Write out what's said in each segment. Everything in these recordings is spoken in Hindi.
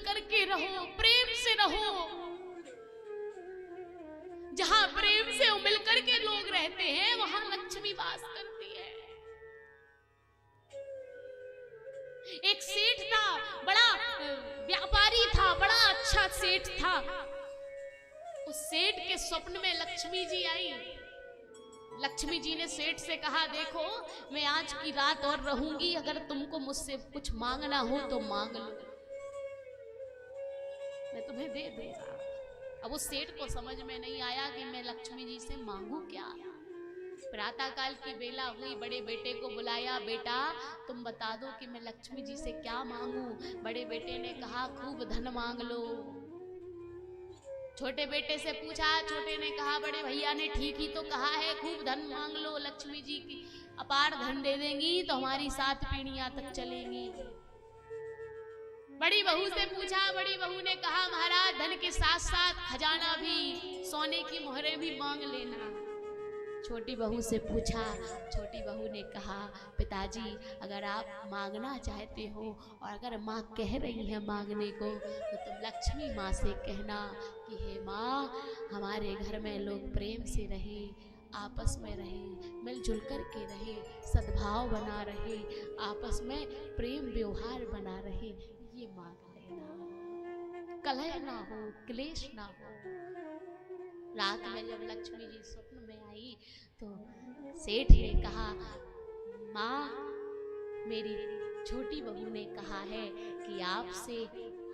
करके रहो, प्रेम से रहो। जहां प्रेम से मिल करके लोग रहते हैं वहां लक्ष्मी वास करती है। एक सेठ था, बड़ा व्यापारी था, बड़ा अच्छा सेठ था। उस सेठ के स्वप्न में लक्ष्मी जी आई। लक्ष्मी जी ने सेठ से कहा, देखो मैं आज की रात और रहूंगी, अगर तुमको मुझसे कुछ मांगना हो तो मांग लो, मैं तुम्हें दे दूंगा। अब उस सेठ को समझ में नहीं आया कि मैं लक्ष्मी जी से मांगू क्या। प्रातः काल की बेला हुई, बड़े बेटे को बुलाया, बेटा तुम बता दो कि मैं लक्ष्मी जी से क्या मांगू। बड़े बेटे ने कहा, खूब धन मांग लो। छोटे बेटे से पूछा, छोटे ने कहा, बड़े भैया ने ठीक ही तो कहा है, खूब धन मांग लो, लक्ष्मी जी की अपार धन दे देंगी तो हमारी 7 पीढ़ियां तक चलेंगी। बड़ी बहू से पूछा, बड़ी बहू ने कहा, महाराज धन के साथ साथ खजाना भी, सोने की मोहरें भी मांग लेना। छोटी बहू से पूछा, छोटी बहू ने कहा, पिताजी अगर आप मांगना चाहते हो और अगर माँ कह रही है मांगने को तो तुम लक्ष्मी माँ से कहना कि हे माँ, हमारे घर में लोग प्रेम से रहे, आपस में रहे, मिलजुल कर के रहे, सद्भाव बना रहे, आपस में प्रेम व्यवहार बना रहे, ये मांग लेना, कलह ना हो, क्लेश ना हो। रात में जब लक्ष्मी जी स्वप्न में आई तो सेठ ने कहा, माँ मेरी छोटी बहू ने कहा है कि आपसे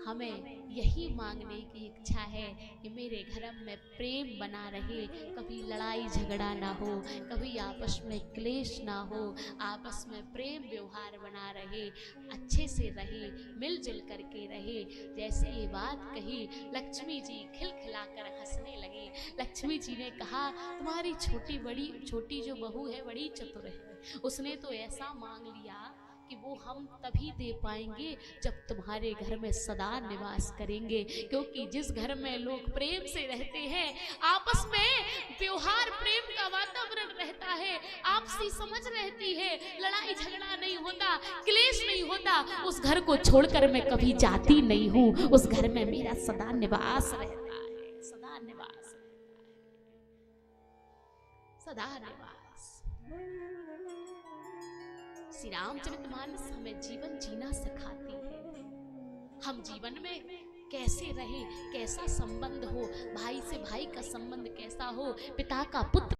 हमें यही मांगने की इच्छा है कि मेरे घर में प्रेम बना रहे, कभी लड़ाई झगड़ा ना हो, कभी आपस में क्लेश ना हो, आपस में प्रेम व्यवहार बना रहे, अच्छे से रहे, मिलजुल करके रहे। जैसे ये बात कही लक्ष्मी जी खिलखिलाकर हंसने लगे। लक्ष्मी जी ने कहा, तुम्हारी छोटी जो बहू है बड़ी चतुर है, उसने तो ऐसा मांग लिया कि वो हम तभी दे पाएंगे जब तुम्हारे घर में सदा निवास करेंगे। क्योंकि जिस घर में लोग प्रेम से रहते हैं, आपस में व्यवहार प्रेम का वातावरण रहता है, आपसी समझ रहती है, लड़ाई झगड़ा नहीं होता, क्लेश नहीं होता, उस घर को छोड़कर मैं कभी जाती नहीं हूँ। उस घर में मेरा सदा निवास रहता है, सदा निवास, सदा निवास। श्री रामचरितमानस हमें जीवन जीना सिखाती है। हम जीवन में कैसे रहे, कैसा संबंध हो, भाई से भाई का संबंध कैसा हो, पिता का पुत्र